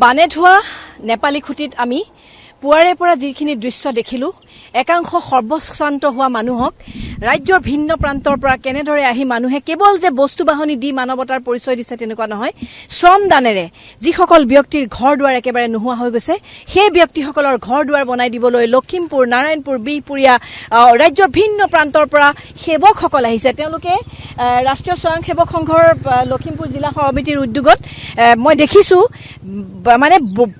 বানে ধোৱা নেপালী খুঁটিত আমি পুৱাৰে পৰা যিখিনি দৃশ্য দেখিলো একাংশ সৰ্বশ্ৰান্ত হোৱা মানুহক ৰাজ্যৰ ভিন্ন প্ৰান্তৰ পৰা কেনেদৰে আহি মানুহে কেৱল যে বস্তু বাহনি দি মানৱতাৰ পৰিচয় দিছে তেনেকুৱা নহয় শ্ৰমদানেৰে যিসকল ব্যক্তিৰ ঘৰ দুৱাৰ একেবাৰে নোহোৱা হৈ গৈছে সেই ব্যক্তিসকলৰ ঘৰ দুৱাৰ বনাই দিবলৈ লখিমপুৰ নাৰায়ণপুৰ বিহপুৰীয়া ৰাজ্যৰ ভিন্ন প্ৰান্তৰ পৰা সেৱকসকল আহিছে তেওঁলোকে ৰাষ্ট্ৰীয় স্বয়ংসেৱক সংঘৰ লখিমপুৰ জিলা সমিতিৰ উদ্যোগত মই দেখিছো মানে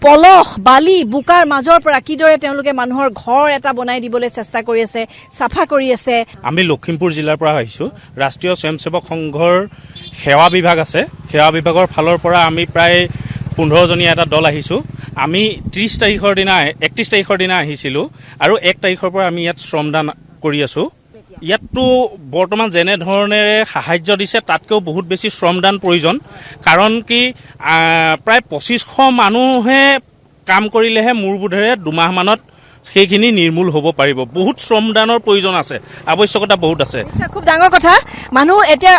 পলহ বালি বোকাৰ মাজৰ পৰা কিদৰে তেওঁলোকে মানুহৰ ঘৰ এটা বনাই দিবলৈ চেষ্টা কৰি আছে সাফা কৰি আছে আমি লখিমপুৰ জিলাৰ পৰা আহিছো ৰাষ্ট্ৰীয় স্বয়ংসেৱক সংঘৰ সেৱা বিভাগ আছে সেৱা বিভাগৰ ফালৰ পৰা আমি প্ৰায় 15 জনীয়া এটা দল আহিছো আমি 31 তাৰিখৰ দিনা আহিছিলো আৰু 1 তাৰিখৰ পৰা আমি ইয়াত শ্ৰমদান কৰি আছো ইয়াতটো বৰ্তমান যেনে ধৰণেৰে সাহায্য দিছে তাতকৈও বহুত বেছি শ্ৰমদান প্ৰয়োজন কাৰণ কি প্ৰায় 2500 মানুহে কাম কৰিলেহে মোৰ বোধেৰে দুমাহমানত সেইখিনি নিৰ্মূল হ'ব পাৰিব বহুত শ্ৰমদানৰ প্ৰয়োজন আছে আৱশ্যকতা বহুত আছে খুব ডাঙৰ কথা মানুহ এতিয়া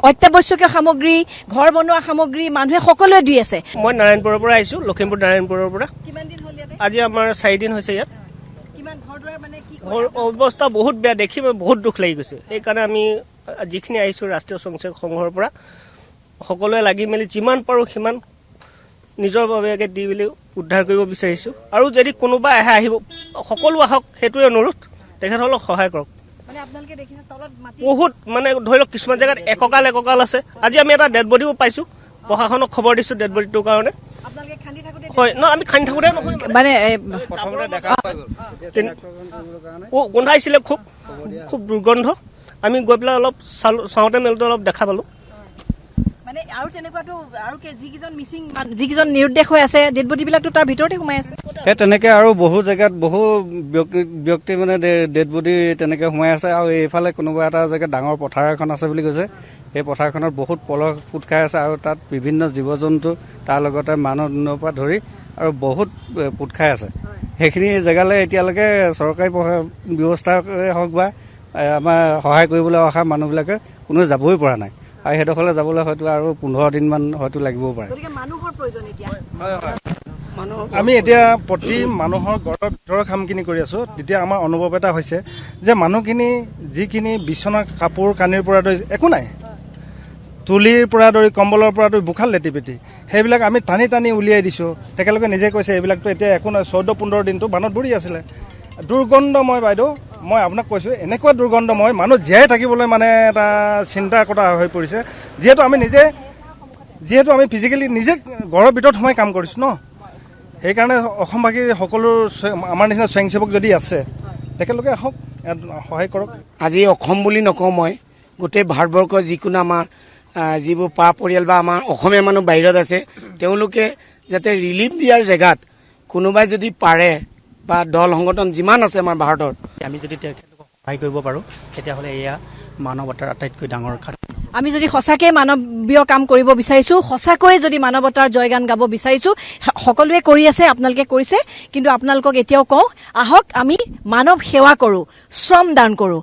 অত্যাৱশ্যকীয় সামগ্ৰী ঘৰ বনোৱা সামগ্ৰী মানুহে সকলোৱে দি আছে মই নাৰায়ণপুৰৰ পৰা আহিছো লখিমপুৰ নাৰায়ণপুৰৰ পৰা কিমান দিন হ'ল ইয়াতে আজি আমাৰ 4 দিন হৈছে ইয়াত কিমান ঘৰ দুৱাৰ মানে কি অৱস্থা বহুত বেয়া দেখি বহুত দুখ লাগি গৈছে সেইকাৰণে আমি যিখিনি আহিছো ৰাষ্ট্ৰীয় স্বয়ংসেৱক সংঘৰ পৰা সকলোৱে লাগি মেলি যিমান পাৰো সিমান নিজৰ বাবেকে দি বুলি উদ্ধাৰ কৰিব বিচাৰিছো আৰু যদি কোনোবা আহিব সকলো আহক সেইটোৱে অনুৰোধ তেখেতসকলক সহায় কৰক মানে আপোনালোকে দেখিছে তলত মাটি বহুত মানে ধৰি লওক কিছুমান জেগাত এককাল আছে আজি আমি এটা ডেড বডিও পাইছো প্ৰশাসনক খবৰ দিছো ডেড বডিটোৰ কাৰণে আপোনালোকে খান্দি থাকোতে হয় ন আমি খান্দি থাকোতে নহয় মানে প্ৰথমতে দেখা পাই গ'ল গোন্ধাইছিলে খুব দুৰ্গন্ধ আমি গৈ পেলাই অলপ চাওঁতে মেলোতে অলপ দেখা পালো মানে আৰু তেনেকুৱাটো আৰু যিকেইজন নিৰুদ্দেশ হৈ আছে ডেড বডিবিলাকতো তাৰ ভিতৰতে সোমাই আছে সেই তেনেকে আৰু বহু জেগাত বহু ব্যক্তি মানে ডেড বডি তেনেকে সোমাই আছে আৰু এইফালে কোনোবা এটা জেগাত ডাঙৰ পথাৰ এখন আছে বুলি কৈছে সেই পথাৰখনত বহুত পলহ ফুট খাই আছে আৰু তাত বিভিন্ন জীৱ জন্তু তাৰ লগতে মানুহ পৰা ধৰি আৰু বহুত ফুট খাই আছে সেইখিনি জেগালৈ এতিয়ালৈকে চৰকাৰী ব্যৱস্থাই হওক বা আমাৰ সহায় কৰিবলৈ অহা মানুহবিলাকে কোনো যাবই পৰা নাই আৰু সেইডোখৰলৈ যাবলৈ হয়তো আৰু 15 দিনমান হয়তো লাগিবও পাৰে মানুহৰ প্ৰয়োজন এতিয়া আমি এতিয়া প্ৰতি মানুহৰ ঘৰৰ ভিতৰৰ কামখিনি কৰি আছো তেতিয়া আমাৰ অনুভৱ এটা হৈছে যে মানুহখিনি যিখিনি বিচনা কাপোৰ কানিৰ পৰা ধৰি একো নাই তুলিৰ পৰা ধৰি কম্বলৰ পৰা ধৰি বুখাল লেটিপেটি সেইবিলাক আমি টানি উলিয়াই দিছো তেখেতলোকে নিজে কৈছে এইবিলাকতো এতিয়া একো নাই 14-15 দিনটো বানত বুৰি আছিলে দুৰ্গন্ধময় বাইদেউ মই আপোনাক কৈছো এনেকুৱা দুৰ্গন্ধময় মানুহ জীয়াই থাকিবলৈ মানে এটা চিন্তা কৰা হৈ পৰিছে যিহেতু আমি ফিজিকেলি নিজে ঘৰৰ ভিতৰত সোমাই কাম কৰিছো ন সেইকাৰণে অসমবাসীৰ সকলো আমাৰ নিচিনা স্বয়ংসেৱক যদি আছে তেখেতলোকে আহক সহায় কৰক আজি অসম বুলি নকওঁ মই গোটেই ভাৰতবৰ্ষৰ যিকোনো আমাৰ যিবোৰ পৰিয়াল বা আমাৰ অসমীয়া মানুহ বাহিৰত আছে তেওঁলোকে যাতে ৰিলিফ দিয়াৰ জেগাত কোনোবাই যদি পাৰে বা দল সংগঠন যিমান আছে আমাৰ ভাৰতৰ আমি যদি তেখেতলোকক সহায় কৰিব পাৰোঁ তেতিয়াহ'লে এয়া মানৱতাৰ আটাইতকৈ ডাঙৰ কথা আমি যদি সঁচাকে মানৱীয় কাম কৰিব বিচাৰিছো সঁচাকৈ যদি মানৱতাৰ জয়গান গাব বিচাৰিছো সকলোৱে কৰি আছে আপোনালোকে কৰিছে কিন্তু আপোনালোকক এতিয়াও কওঁ আহক আমি মানৱ সেৱা কৰো শ্ৰম দান কৰো